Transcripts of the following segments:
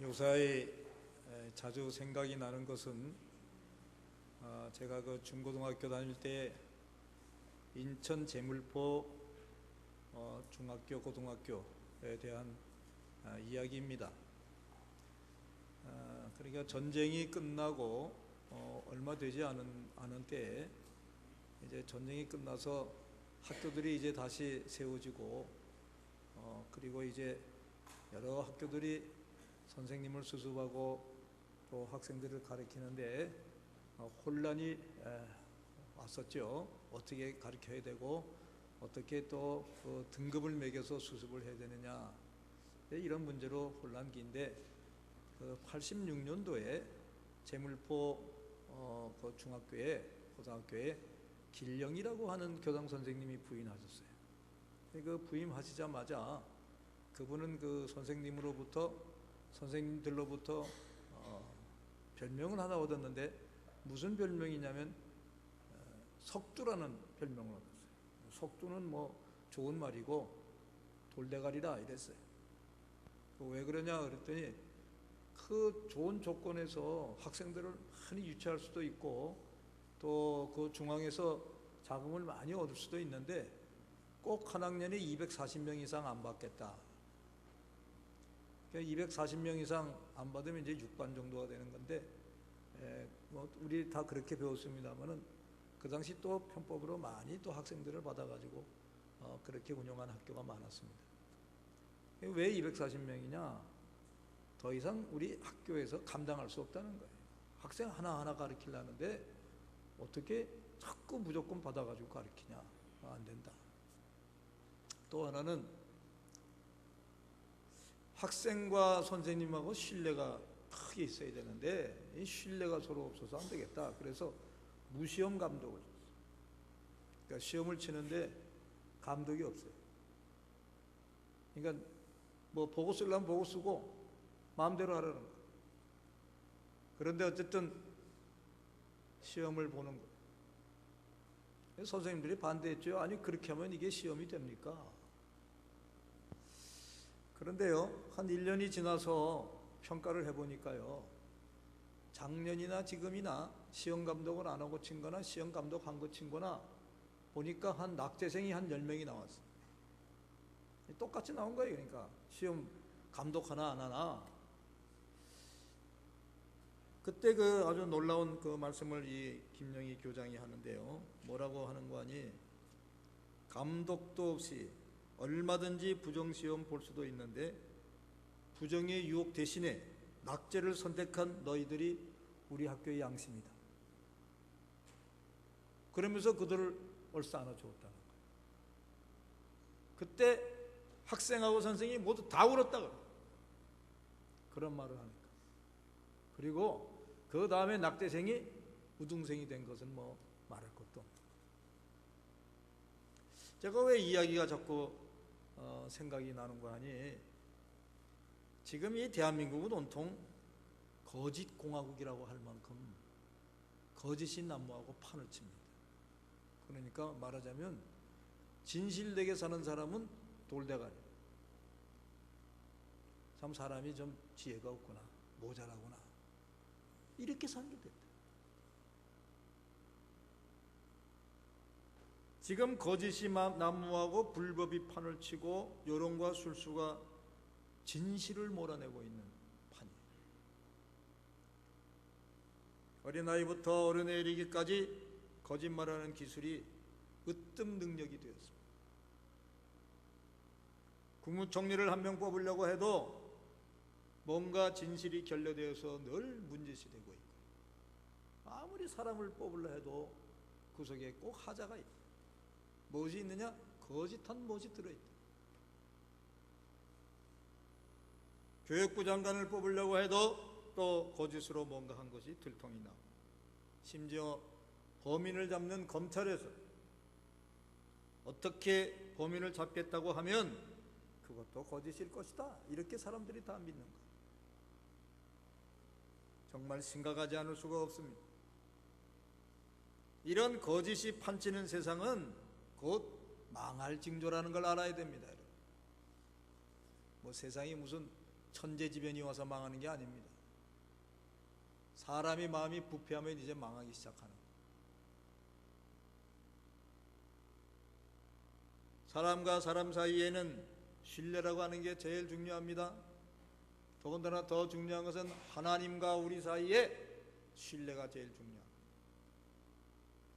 요사이 자주 생각이 나는 것은 제가 그 중고등학교 다닐 때 인천 제물포 중학교 고등학교에 대한 이야기입니다. 그러니까 전쟁이 끝나고 얼마 되지 않은 때에 이제 전쟁이 끝나서 학교들이 이제 다시 세워지고 그리고 이제 여러 학교들이 선생님을 수습하고 또 학생들을 가르치는데 혼란이 왔었죠. 어떻게 가르쳐야 되고 어떻게 또 등급을 매겨서 수습을 해야 되느냐, 이런 문제로 혼란기인데 86년도에 제물포 그 고등학교에 길령이라고 하는 교장 선생님이 부임하셨어요. 그 부임하시자마자 그분은 그 선생님들로부터 별명을 하나 얻었는데, 무슨 별명이냐면 석두라는 별명을 얻었어요. 석두는 뭐 좋은 말이고 돌대가리라 이랬어요. 왜 그러냐 그랬더니 그 좋은 조건에서 학생들을 많이 유치할 수도 있고 또 그 중앙에서 자금을 많이 얻을 수도 있는데 꼭 한 학년에 240명 이상 안 받겠다. 240명 이상 안 받으면 이제 6반 정도가 되는 건데, 뭐 우리 다 그렇게 배웠습니다만은 그 당시 또 편법으로 많이 또 학생들을 받아가지고 그렇게 운영한 학교가 많았습니다. 왜 240명이냐? 더 이상 우리 학교에서 감당할 수 없다는 거예요. 학생 하나하나 가르치려는데 어떻게 자꾸 무조건 받아가지고 가르치냐? 안 된다. 또 하나는 학생과 선생님하고 신뢰가 크게 있어야 되는데 이 신뢰가 서로 없어서 안 되겠다. 그래서 무시험 감독을 줬어요. 그러니까 시험을 치는데 감독이 없어요. 그러니까 뭐 보고 쓰려면 보고 쓰고 마음대로 하라는 거예요. 그런데 어쨌든 시험을 보는 거예요. 선생님들이 반대했죠. 아니 그렇게 하면 이게 시험이 됩니까? 그런데요, 한 1년이 지나서 평가를 해보니까요, 작년이나 지금이나 시험 감독을 안 하고 친 거나 시험 감독 한 거 친 거나 보니까 한 낙제생이 한 10명이 나왔어요. 똑같이 나온 거예요. 그러니까 시험 감독 하나 안 하나. 그때 그 아주 놀라운 그 말씀을 이 김영희 교장이 하는데요, 뭐라고 하는 거 아니? 감독도 없이 얼마든지 부정시험 볼 수도 있는데 부정의 유혹 대신에 낙제를 선택한 너희들이 우리 학교의 양심이다. 그러면서 그들을 얼싸안아 주었다는 거예요. 그때 학생하고 선생님이 모두 다 울었다고 그런 말을 하니까. 그리고 그 다음에 낙제생이 우등생이 된 것은 뭐 말할 것도 없다. 제가 왜 이야기가 자꾸 생각이 나는 거 하니, 지금 이 대한민국은 온통 거짓 공화국이라고 할 만큼 거짓이 난무하고 판을 칩니다. 그러니까 말하자면 진실되게 사는 사람은 돌대가리. 참 사람이 좀 지혜가 없구나, 모자라구나, 이렇게 살게 됐다. 지금 거짓이 난무하고 불법이 판을 치고 여론과 술수가 진실을 몰아내고 있는 판이에요. 어린아이부터 어른에 이르기까지 거짓말하는 기술이 으뜸 능력이 되었습니다. 국무총리를 한 명 뽑으려고 해도 뭔가 진실이 결여되어서 늘 문제시 되고 있고, 아무리 사람을 뽑으려 해도 그 속에 꼭 하자가 있고, 무엇이 있느냐? 거짓한 무엇이 들어있다. 교육부 장관을 뽑으려고 해도 또 거짓으로 뭔가 한 것이 들통이 나오고, 심지어 범인을 잡는 검찰에서 어떻게 범인을 잡겠다고 하면 그것도 거짓일 것이다, 이렇게 사람들이 다 믿는 것. 정말 심각하지 않을 수가 없습니다. 이런 거짓이 판치는 세상은 곧 망할 징조라는 걸 알아야 됩니다. 뭐 세상이 무슨 천재지변이 와서 망하는 게 아닙니다. 사람이 마음이 부패하면 이제 망하기 시작하는 거예요. 사람과 사람 사이에는 신뢰라고 하는 게 제일 중요합니다. 더군다나 더 중요한 것은 하나님과 우리 사이에 신뢰가 제일 중요합니다.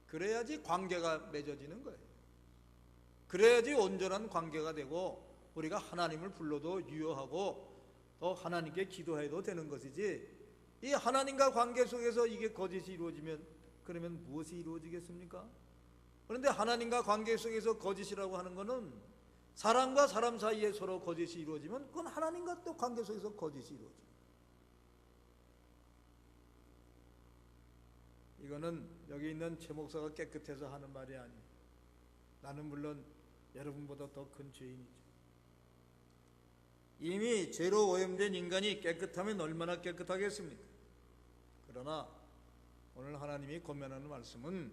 그래야지 관계가 맺어지는 거예요. 그래야지 온전한 관계가 되고 우리가 하나님을 불러도 유효하고 또 하나님께 기도해도 되는 것이지, 이 하나님과 관계 속에서 이게 거짓이 이루어지면 그러면 무엇이 이루어지겠습니까? 그런데 하나님과 관계 속에서 거짓이라고 하는 것은 사람과 사람 사이에 서로 거짓이 이루어지면 그건 하나님과 또 관계 속에서 거짓이 이루어져요. 이거는 여기 있는 최 목사가 깨끗해서 하는 말이 아니에요. 나는 물론 여러분보다 더 큰 죄인이죠. 이미 죄로 오염된 인간이 깨끗하면 얼마나 깨끗하겠습니까? 그러나 오늘 하나님이 권면하는 말씀은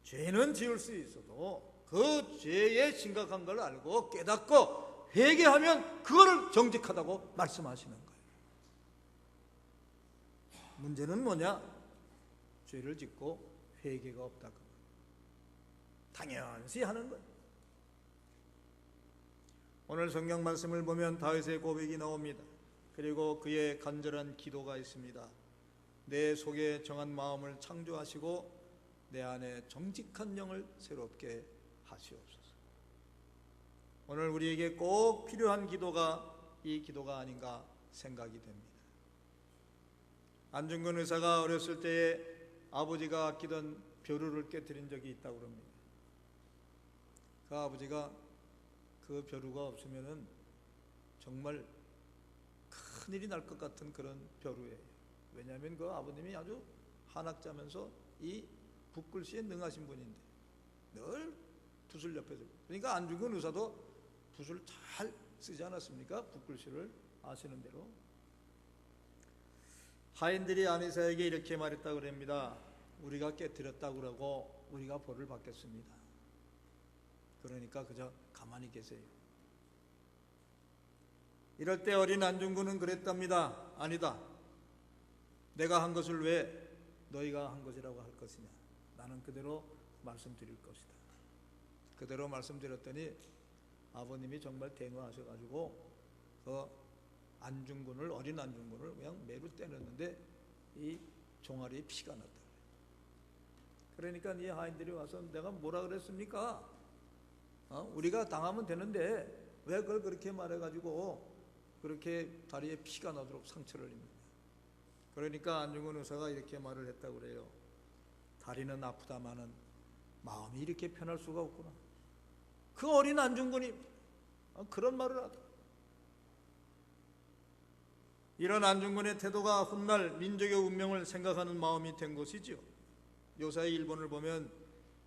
죄는 지을 수 있어도 그 죄의 심각한 걸 알고 깨닫고 회개하면 그거를 정직하다고 말씀하시는 거예요. 문제는 뭐냐? 죄를 짓고 회개가 없다. 당연시 하는 거예요. 오늘 성경 말씀을 보면 다윗의 고백이 나옵니다. 그리고 그의 간절한 기도가 있습니다. 내 속에 정한 마음을 창조하시고 내 안에 정직한 영을 새롭게 하시옵소서. 오늘 우리에게 꼭 필요한 기도가 이 기도가 아닌가 생각이 됩니다. 안중근 의사가 어렸을 때에 아버지가 아끼던 벼루를 깨뜨린 적이 있다고 합니다. 그 아버지가 그 벼루가 없으면은 정말 큰일이 날 것 같은 그런 벼루예요. 왜냐하면 그 아버님이 아주 한학자면서 이 붓글씨에 능하신 분인데 늘 붓을 옆에서, 그러니까 안중근 의사도 붓을 잘 쓰지 않았습니까? 붓글씨를 아시는 대로. 하인들이 안의사에게 이렇게 말했다고 합니다. 우리가 깨뜨렸다고 그러고 우리가 벌을 받겠습니다. 그러니까 그저 가만히 계세요. 이럴 때 어린 안중근은 그랬답니다. 아니다. 내가 한 것을 왜 너희가 한 것이라고 할 것이냐. 나는 그대로 말씀드릴 것이다. 그대로 말씀드렸더니 아버님이 정말 대노하셔가지고 그 안중근을, 어린 안중근을 그냥 매로 때렸는데 이 종아리에 피가 났다. 그러니까 이 하인들이 와서 내가 뭐라 그랬습니까? 우리가 당하면 되는데 왜 그걸 그렇게 말해가지고 그렇게 다리에 피가 나도록 상처를 입는다. 그러니까 안중근 의사가 이렇게 말을 했다고 그래요. 다리는 아프다마는 마음이 이렇게 편할 수가 없구나. 그 어린 안중근이 그런 말을 하다. 이런 안중근의 태도가 훗날 민족의 운명을 생각하는 마음이 된 것이지요. 요사의 일본을 보면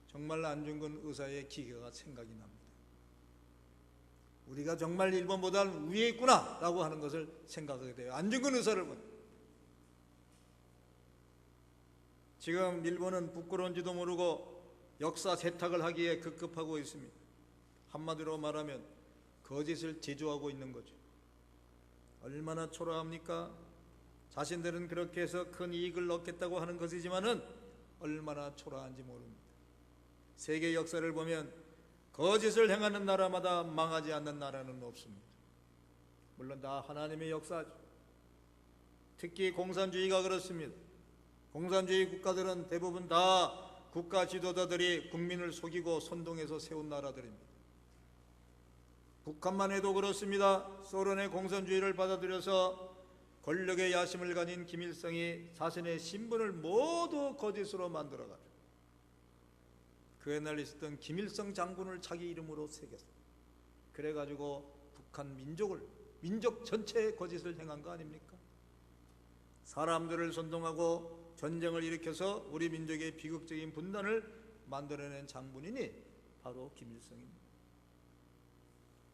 정말 안중근 의사의 기계가 생각이 납니다. 우리가 정말 일본보다 위에 있구나 라고 하는 것을 생각하게 돼요. 안중근 의사를 보면. 지금 일본은 부끄러운지도 모르고 역사 세탁을 하기에 급급하고 있습니다. 한마디로 말하면 거짓을 제조하고 있는 거죠. 얼마나 초라합니까? 자신들은 그렇게 해서 큰 이익을 얻겠다고 하는 것이지만은 얼마나 초라한지 모릅니다. 세계 역사를 보면 거짓을 행하는 나라마다 망하지 않는 나라는 없습니다. 물론 다 하나님의 역사죠. 특히 공산주의가 그렇습니다. 공산주의 국가들은 대부분 다 국가 지도자들이 국민을 속이고 선동해서 세운 나라들입니다. 북한만 해도 그렇습니다. 소련의 공산주의를 받아들여서 권력의 야심을 가진 김일성이 자신의 신분을 모두 거짓으로 만들어가지고 그 옛날 있었던 김일성 장군을 자기 이름으로 새겼어요. 그래가지고 북한 민족 전체의 거짓을 행한 거 아닙니까? 사람들을 선동하고 전쟁을 일으켜서 우리 민족의 비극적인 분단을 만들어낸 장군이니 바로 김일성입니다.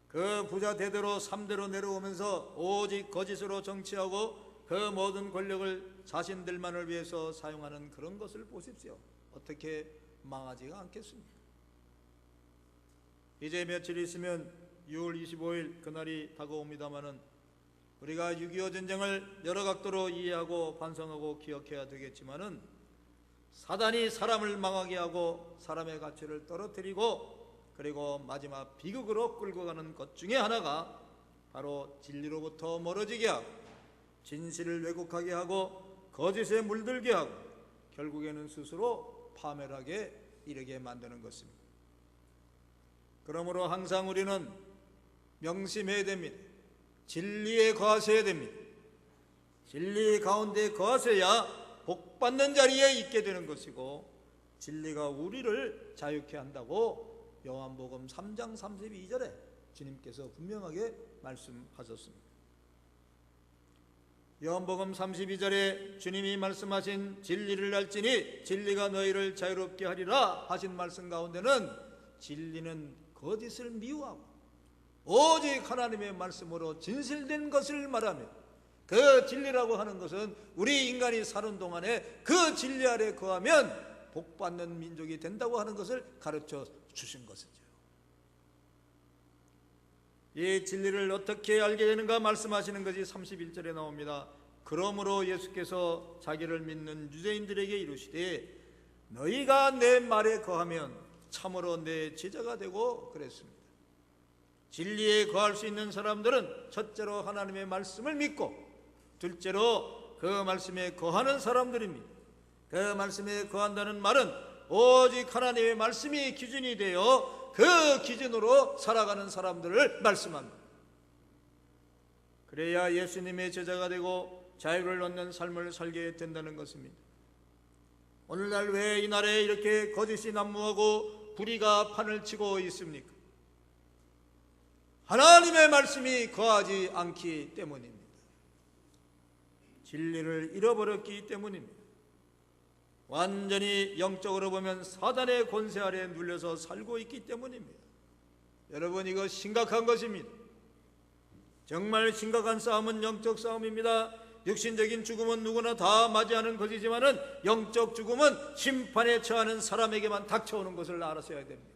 그 부자 대대로 3대로 내려오면서 오직 거짓으로 정치하고 그 모든 권력을 자신들만을 위해서 사용하는 그런 것을 보십시오. 어떻게 망하지가 않겠습니까? 이제 며칠 있으면 6월 25일 그날이 다가옵니다마는 우리가 6.25 전쟁을 여러 각도로 이해하고 반성하고 기억해야 되겠지만은 사단이 사람을 망하게 하고 사람의 가치를 떨어뜨리고 그리고 마지막 비극으로 끌고 가는 것 중에 하나가 바로 진리로부터 멀어지게 하고 진실을 왜곡하게 하고 거짓에 물들게 하고 결국에는 스스로 파멸하게 이르게 만드는 것입니다. 그러므로 항상 우리는 명심해야 됩니다. 진리에 거하셔야 됩니다. 진리 가운데 거하셔야 복받는 자리에 있게 되는 것이고 진리가 우리를 자유케 한다고 요한복음 3장 32절에 주님께서 분명하게 말씀하셨습니다. 요한복음 32절에 주님이 말씀하신 진리를 알지니 진리가 너희를 자유롭게 하리라 하신 말씀 가운데는 진리는 거짓을 미워하고 오직 하나님의 말씀으로 진실된 것을 말하며 그 진리라고 하는 것은 우리 인간이 사는 동안에 그 진리 아래 거하면 복받는 민족이 된다고 하는 것을 가르쳐 주신 것이죠. 이 진리를 어떻게 알게 되는가 말씀하시는 것이 31절에 나옵니다. 그러므로 예수께서 자기를 믿는 유대인들에게 이르시되 너희가 내 말에 거하면 참으로 내 제자가 되고 그랬습니다. 진리에 거할 수 있는 사람들은 첫째로 하나님의 말씀을 믿고 둘째로 그 말씀에 거하는 사람들입니다. 그 말씀에 거한다는 말은 오직 하나님의 말씀이 기준이 되어 그 기준으로 살아가는 사람들을 말씀합니다. 그래야 예수님의 제자가 되고 자유를 얻는 삶을 살게 된다는 것입니다. 오늘날 왜 이 나라에 이렇게 거짓이 난무하고 불의가 판을 치고 있습니까? 하나님의 말씀이 거하지 않기 때문입니다. 진리를 잃어버렸기 때문입니다. 완전히 영적으로 보면 사단의 권세 아래 눌려서 살고 있기 때문입니다. 여러분, 이거 심각한 것입니다. 정말 심각한 싸움은 영적 싸움입니다. 육신적인 죽음은 누구나 다 맞이하는 것이지만은 영적 죽음은 심판에 처하는 사람에게만 닥쳐오는 것을 알아서야 됩니다.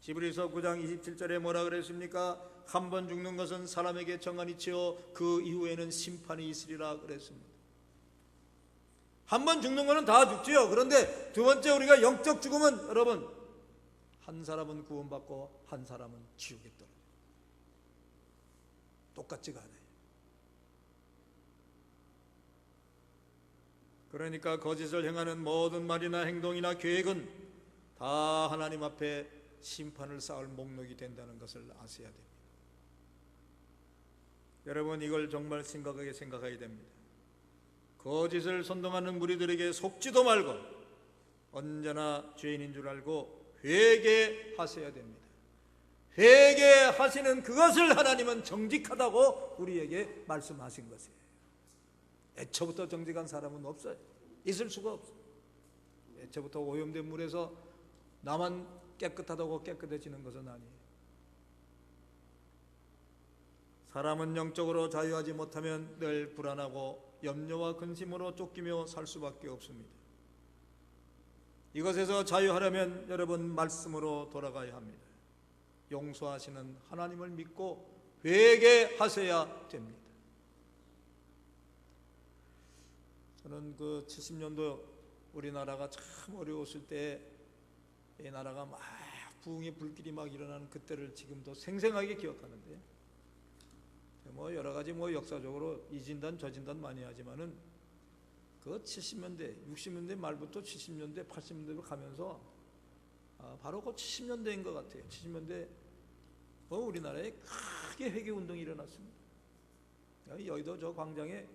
히브리서 9장 27절에 뭐라 그랬습니까? 한 번 죽는 것은 사람에게 정한이치요 그 이후에는 심판이 있으리라 그랬습니다. 한 번 죽는 것은 다 죽지요. 그런데 두 번째 우리가 영적 죽음은 여러분 한 사람은 구원받고 한 사람은 지옥에 떨어져요. 똑같지가 않아요. 그러니까 거짓을 행하는 모든 말이나 행동이나 계획은 다 하나님 앞에 심판을 쌓을 목록이 된다는 것을 아셔야 됩니다. 여러분, 이걸 정말 심각하게 생각해야 됩니다. 거짓을 선동하는 무리들에게 속지도 말고 언제나 죄인인 줄 알고 회개하셔야 됩니다. 회개하시는 그것을 하나님은 정직하다고 우리에게 말씀하신 것이에요. 애초부터 정직한 사람은 없어요. 있을 수가 없어요. 애초부터 오염된 물에서 나만 깨끗하다고 깨끗해지는 것은 아니에요. 사람은 영적으로 자유하지 못하면 늘 불안하고 염려와 근심으로 쫓기며 살 수밖에 없습니다. 이것에서 자유하려면 여러분 말씀으로 돌아가야 합니다. 용서하시는 하나님을 믿고 회개하셔야 됩니다. 저는 그 70년도 우리나라가 참 어려웠을 때 이 나라가 막 부흥의 불길이 막 일어나는 그때를 지금도 생생하게 기억하는데 뭐 여러 가지 뭐 역사적으로 이 진단 저 진단 많이 하지만은 그 70년대 60년대 말부터 70년대 80년대로 가면서 바로 그 70년대인 것 같아요. 70년대 우리나라에 크게 회개 운동이 일어났습니다. 여의도 저 광장에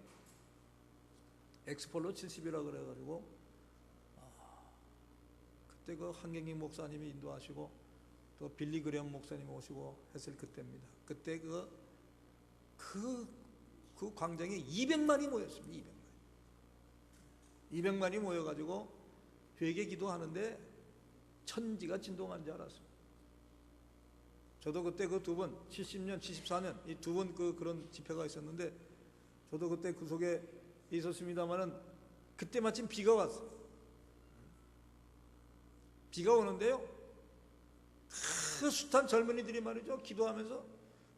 엑스폴로 70이라 그래가지고 그때 그 한경희 목사님이 인도하시고 또 빌리 그레엄 목사님 오시고 했을 그때입니다. 그때 그 광장에 200만이 모였습니다. 200만이 모여가지고 회개 기도하는데 천지가 진동한 줄 알았습니다. 저도 그때 그 두 번 70년, 74년 이 두 번 그런 집회가 있었는데 저도 그때 그 속에 있었습니다만은 그때 마침 비가 왔어요. 비가 오는데요, 그 숱한 젊은이들이 말이죠 기도하면서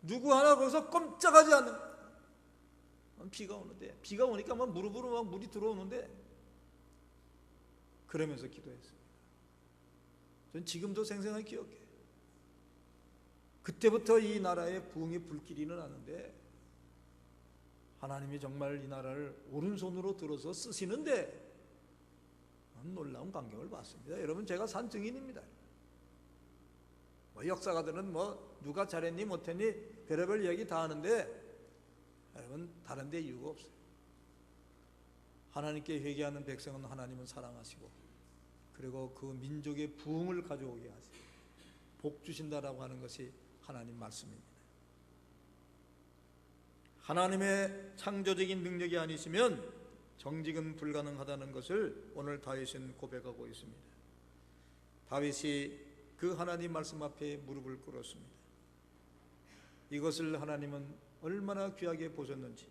누구 하나 거기서 꼼짝하지 않는 거예요. 비가 오는데, 비가 오니까 막 무릎으로 막 물이 들어오는데 그러면서 기도했습니다. 전 지금도 생생하게 기억해요. 그때부터 이 나라의 부흥의 불길이 일어나는데 하나님이 정말 이 나라를 오른손으로 들어서 쓰시는데 놀라운 광경을 봤습니다. 여러분, 제가 산 증인입니다. 역사가들은 누가 잘했니 못했니 별의별 얘기 다 하는데 여러분, 다른 데 이유가 없어요. 하나님께 회개하는 백성은 하나님은 사랑하시고, 그리고 그 민족의 부흥을 가져오게 하시고 복 주신다라고 하는 것이 하나님 말씀입니다. 하나님의 창조적인 능력이 아니시면 정직은 불가능하다는 것을 오늘 다윗은 고백하고 있습니다. 다윗이 그 하나님 말씀 앞에 무릎을 꿇었습니다. 이것을 하나님은 얼마나 귀하게 보셨는지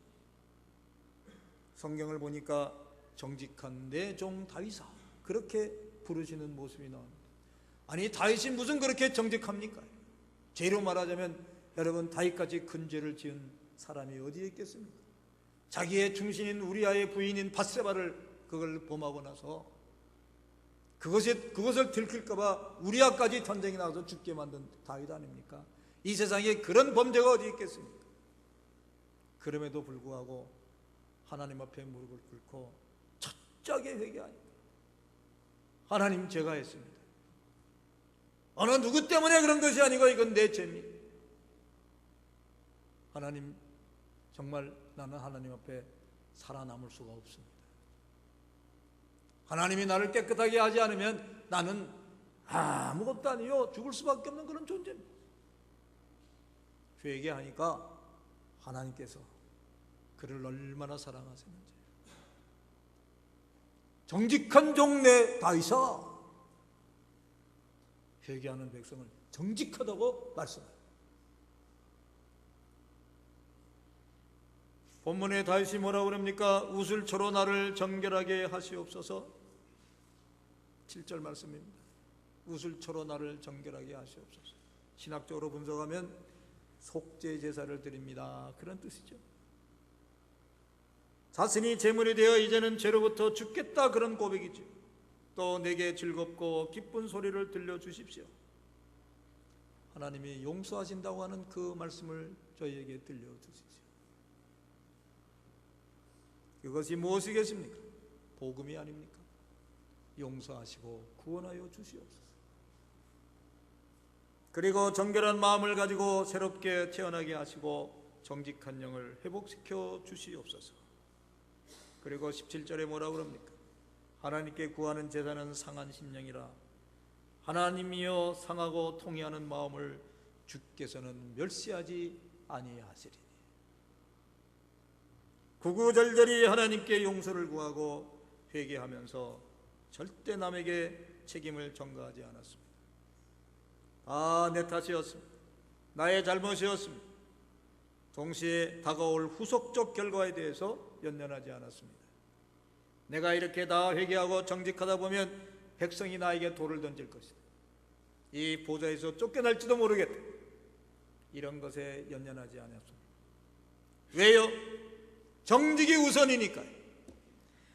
성경을 보니까 정직한 내 종 다윗아, 그렇게 부르시는 모습이 나옵니다. 아니, 다윗이 무슨 그렇게 정직합니까? 죄로 말하자면 여러분, 다윗같이 큰 죄를 지은 사람이 어디에 있겠습니까? 자기의 충신인 우리아의 부인인 밧세바를 그걸 범하고 나서 그것을 들킬까봐 우리아까지 전쟁이 나서 죽게 만든 다윗 아닙니까? 이 세상에 그런 범죄가 어디 있겠습니까? 그럼에도 불구하고 하나님 앞에 무릎을 꿇고 철저하게 회개하니, 하나님, 제가 했습니다. 어느 누구 때문에 그런 것이 아니고 이건 내 죄입니다. 하나님, 정말 나는 하나님 앞에 살아남을 수가 없습니다. 하나님이 나를 깨끗하게 하지 않으면 나는 아무것도 아니요, 죽을 수밖에 없는 그런 존재입니다. 회개하니까 하나님께서 그를 얼마나 사랑하셨는지. 정직한 종 내 다윗아, 회개하는 백성을 정직하다고 말씀합니다. 본문에 다윗이 뭐라고 그럽니까? 우슬초로 나를 정결하게 하시옵소서. 7절 말씀입니다. 우슬초로 나를 정결하게 하시옵소서. 신학적으로 분석하면 속죄 제사를 드립니다, 그런 뜻이죠. 자신이 제물이 되어 이제는 죄로부터 죽겠다, 그런 고백이죠. 또 내게 즐겁고 기쁜 소리를 들려주십시오. 하나님이 용서하신다고 하는 그 말씀을 저희에게 들려주시죠. 그것이 무엇이겠습니까? 복음이 아닙니까? 용서하시고 구원하여 주시옵소서. 그리고 정결한 마음을 가지고 새롭게 태어나게 하시고 정직한 영을 회복시켜 주시옵소서. 그리고 17절에 뭐라고 그럽니까? 하나님께 구하는 제사는 상한 심령이라 하나님이여 상하고 통회하는 마음을 주께서는 멸시하지 아니하시리니. 구구절절히 하나님께 용서를 구하고 회개하면서 절대 남에게 책임을 전가하지 않았습니다. 다 내 탓이었습니다. 나의 잘못이었습니다. 동시에 다가올 후속적 결과에 대해서 연연하지 않았습니다. 내가 이렇게 다 회개하고 정직하다 보면 백성이 나에게 돌을 던질 것이다, 이 보좌에서 쫓겨날지도 모르겠다, 이런 것에 연연하지 않았습니다. 왜요? 정직이 우선이니까요.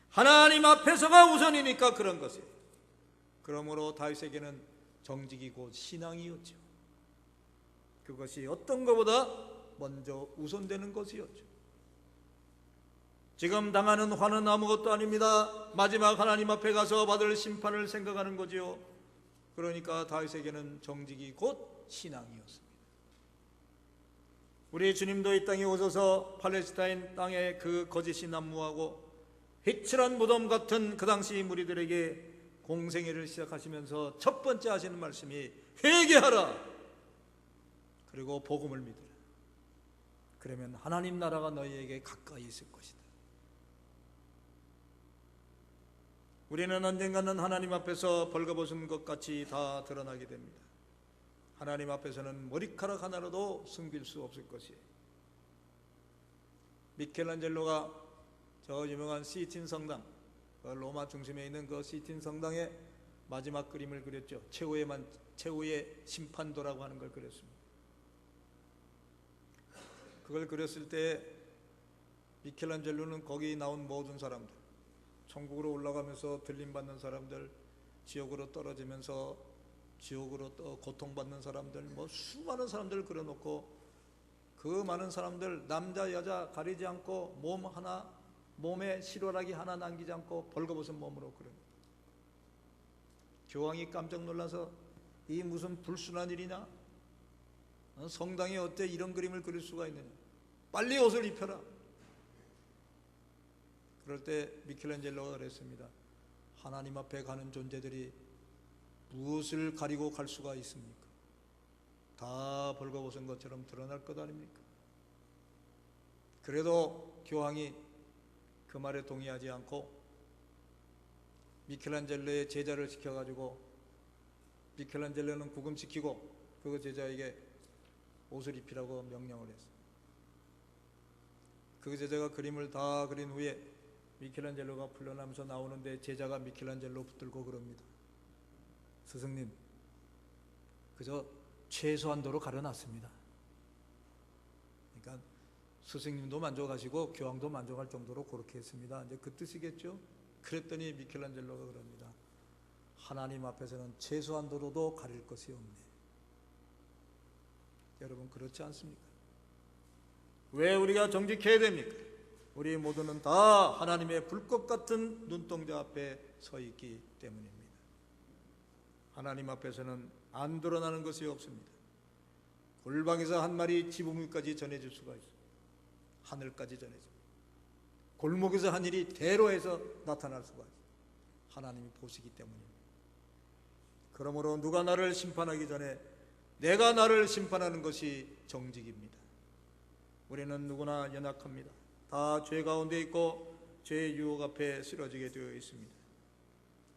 하나님 앞에서가 우선이니까 그런 것이에요. 그러므로 다윗에게는 정직이 곧 신앙이었죠. 그것이 어떤 것보다 먼저 우선되는 것이었죠. 지금 당하는 화는 아무것도 아닙니다. 마지막 하나님 앞에 가서 받을 심판을 생각하는 거지요. 그러니까 다윗에게는 정직이 곧 신앙이었습니다. 우리 주님도 이 땅에 오셔서 팔레스타인 땅에 그 거짓이 난무하고 휘칠한 무덤 같은 그 당시 무리들에게 공생애를 시작하시면서 첫 번째 하시는 말씀이 회개하라, 그리고 복음을 믿으라. 그러면 하나님 나라가 너희에게 가까이 있을 것이다. 우리는 언젠가는 하나님 앞에서 벌거벗은 것 같이 다 드러나게 됩니다. 하나님 앞에서는 머리카락 하나라도 숨길 수 없을 것이에요. 미켈란젤로가 저 유명한 시틴 성당, 로마 중심에 있는 그 시틴 성당의 마지막 그림을 그렸죠. 최후의 심판도라고 하는 걸 그렸습니다. 그걸 그렸을 때 미켈란젤로는 거기 나온 모든 사람들, 천국으로 올라가면서 들림받는 사람들, 지옥으로 떨어지면서 지옥으로 고통받는 사람들, 뭐 수많은 사람들을 그려놓고 그 많은 사람들 남자 여자 가리지 않고 몸 하나, 몸에 실오라기 하나 남기지 않고 벌거벗은 몸으로 그립니다. 교황이 깜짝 놀라서 이 무슨 불순한 일이냐? 성당에 어때 이런 그림을 그릴 수가 있느냐? 빨리 옷을 입혀라. 그럴 때 미켈란젤로가 그랬습니다. 하나님 앞에 가는 존재들이 무엇을 가리고 갈 수가 있습니까? 다 벌거벗은 것처럼 드러날 것 아닙니까? 그래도 교황이 그 말에 동의하지 않고 미켈란젤로의 제자를 시켜가지고 미켈란젤로는 구금시키고 그 제자에게 옷을 입히라고 명령을 했어요. 그 제자가 그림을 다 그린 후에 미켈란젤로가 풀려나면서 나오는데 제자가 미켈란젤로 붙들고 그럽니다. 스승님, 그저 최소한도로 가려놨습니다. 그러니까 스승님도 만족하시고 교황도 만족할 정도로 그렇게 했습니다. 이제 그 뜻이겠죠? 그랬더니 미켈란젤로가 그럽니다. 하나님 앞에서는 최소한도로도 가릴 것이 없네. 여러분 그렇지 않습니까? 왜 우리가 정직해야 됩니까? 우리 모두는 다 하나님의 불꽃 같은 눈동자 앞에 서 있기 때문입니다. 하나님 앞에서는 안 드러나는 것이 없습니다. 골방에서 한 마리 지붕위까지 전해질 수가 있습니다. 하늘까지 전해집니다. 골목에서 한 일이 대로에서 나타날 수가 있습니다. 하나님이 보시기 때문입니다. 그러므로 누가 나를 심판하기 전에 내가 나를 심판하는 것이 정직입니다. 우리는 누구나 연약합니다. 다 죄 가운데 있고 죄의 유혹 앞에 쓰러지게 되어 있습니다.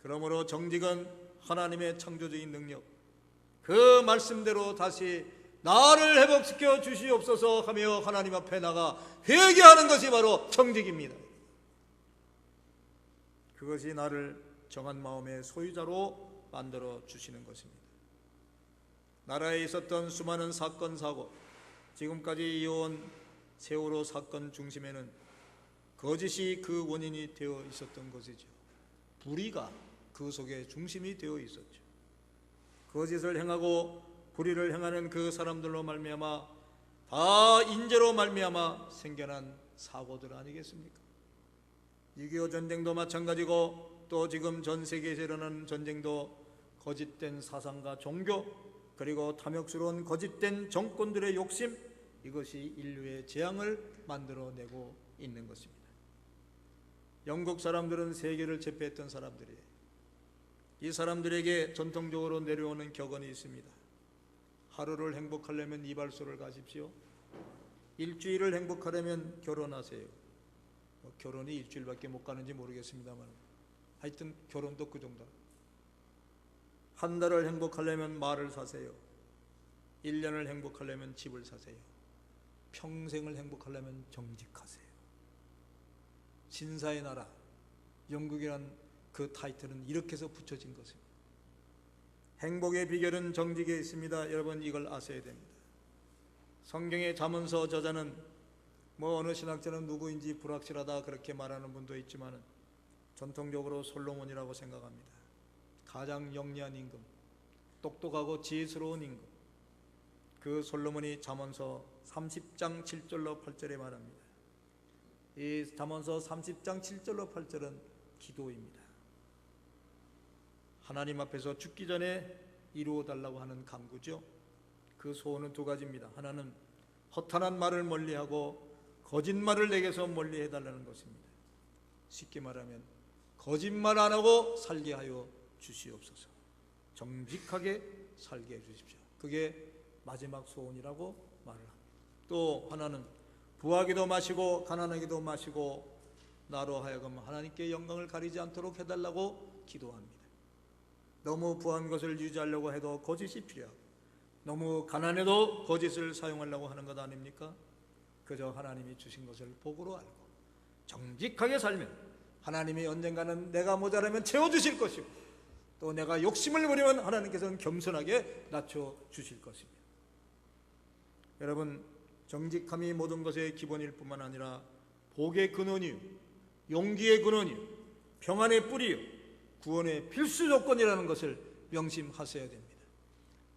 그러므로 정직은 하나님의 창조적인 능력, 그 말씀대로 다시 나를 회복시켜 주시옵소서 하며 하나님 앞에 나가 회개하는 것이 바로 정직입니다. 그것이 나를 정한 마음의 소유자로 만들어 주시는 것입니다. 나라에 있었던 수많은 사건 사고, 지금까지 이어온 세월호 사건 중심에는 거짓이 그 원인이 되어 있었던 것이죠. 불의가 그 속에 중심이 되어 있었죠. 거짓을 행하고 불의를 행하는 그 사람들로 말미암아 다 인재로 말미암아 생겨난 사고들 아니겠습니까? 6.25 전쟁도 마찬가지고 또 지금 전 세계에서 일어나는 전쟁도 거짓된 사상과 종교 그리고 탐욕스러운 거짓된 정권들의 욕심, 이것이 인류의 재앙을 만들어내고 있는 것입니다. 영국 사람들은 세계를 제패했던 사람들이에요. 이 사람들에게 전통적으로 내려오는 격언이 있습니다. 하루를 행복하려면 이발소를 가십시오. 일주일을 행복하려면 결혼하세요. 결혼이 일주일밖에 못 가는지 모르겠습니다만 하여튼 결혼도 그 정도. 한 달을 행복하려면 말을 사세요. 1년을 행복하려면 집을 사세요. 평생을 행복하려면 정직하세요. 신사의 나라, 영국이란 그 타이틀은 이렇게 해서 붙여진 것입니다. 행복의 비결은 정직에 있습니다. 여러분 이걸 아셔야 됩니다. 성경의 잠언서 저자는 어느 신학자는 누구인지 불확실하다 그렇게 말하는 분도 있지만 전통적으로 솔로몬이라고 생각합니다. 가장 영리한 임금, 똑똑하고 지혜스러운 임금, 그 솔로몬이 잠언서 30장 7절로 8절에 말합니다. 이 잠언서 30장 7절로 8절은 기도입니다. 하나님 앞에서 죽기 전에 이루어 달라고 하는 간구죠. 그 소원은 두 가지입니다. 하나는 허탄한 말을 멀리하고 거짓말을 내게서 멀리 해달라는 것입니다. 쉽게 말하면 거짓말 안 하고 살게 하여 주시옵소서. 정직하게 살게 해주십시오. 그게 마지막 소원이라고 말을 합니다. 또 하나는 부하기도 마시고 가난하기도 마시고 나로 하여금 하나님께 영광을 가리지 않도록 해달라고 기도합니다. 너무 부한 것을 유지하려고 해도 거짓이 필요하고 너무 가난해도 거짓을 사용하려고 하는 것 아닙니까? 그저 하나님이 주신 것을 복으로 알고 정직하게 살면 하나님이 언젠가는 내가 모자라면 채워주실 것이고 또 내가 욕심을 부리면 하나님께서는 겸손하게 낮춰주실 것입니다. 여러분, 정직함이 모든 것의 기본일 뿐만 아니라 복의 근원이요, 용기의 근원이요, 평안의 뿌리요, 구원의 필수 조건이라는 것을 명심하셔야 됩니다.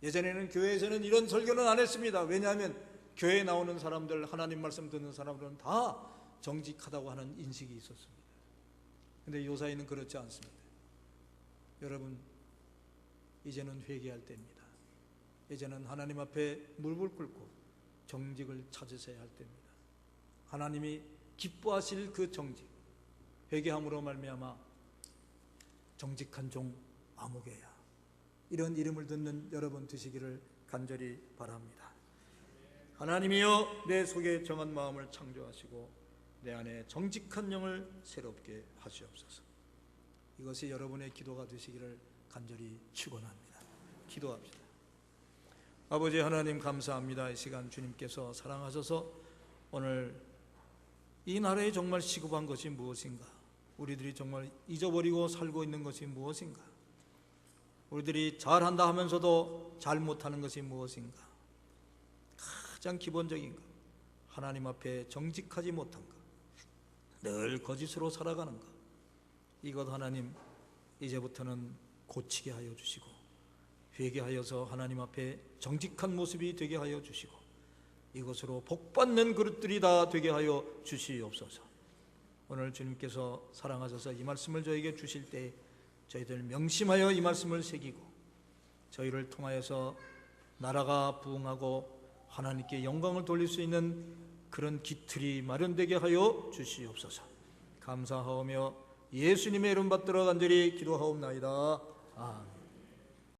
예전에는 교회에서는 이런 설교는 안 했습니다. 왜냐하면 교회에 나오는 사람들, 하나님 말씀 듣는 사람들은 다 정직하다고 하는 인식이 있었습니다. 그런데 요사이는 그렇지 않습니다. 여러분, 이제는 회개할 때입니다. 이제는 하나님 앞에 무릎을 꿇고 정직을 찾으셔야 할 때입니다. 하나님이 기뻐하실 그 정직, 회개함으로 말미암아 정직한 종 아무개야, 이런 이름을 듣는 여러분 되시기를 간절히 바랍니다. 하나님이여, 내 속에 정한 마음을 창조하시고 내 안에 정직한 영을 새롭게 하시옵소서. 이것이 여러분의 기도가 되시기를 간절히 축원합니다. 기도합시다. 아버지 하나님, 감사합니다. 이 시간 주님께서 사랑하셔서 오늘 이 나라에 정말 시급한 것이 무엇인가, 우리들이 정말 잊어버리고 살고 있는 것이 무엇인가, 우리들이 잘한다 하면서도 잘 못하는 것이 무엇인가, 가장 기본적인 것, 하나님 앞에 정직하지 못한 것, 늘 거짓으로 살아가는 것, 이것 하나님 이제부터는 고치게 하여 주시고 회개하여서 하나님 앞에 정직한 모습이 되게 하여 주시고 이것으로 복받는 그릇들이 다 되게 하여 주시옵소서. 오늘 주님께서 사랑하셔서 이 말씀을 저에게 주실 때 저희들 명심하여 이 말씀을 새기고 저희를 통하여서 나라가 부흥하고 하나님께 영광을 돌릴 수 있는 그런 기틀이 마련되게 하여 주시옵소서. 감사하오며 예수님의 이름 받들어 간절히 기도하옵나이다. 아멘.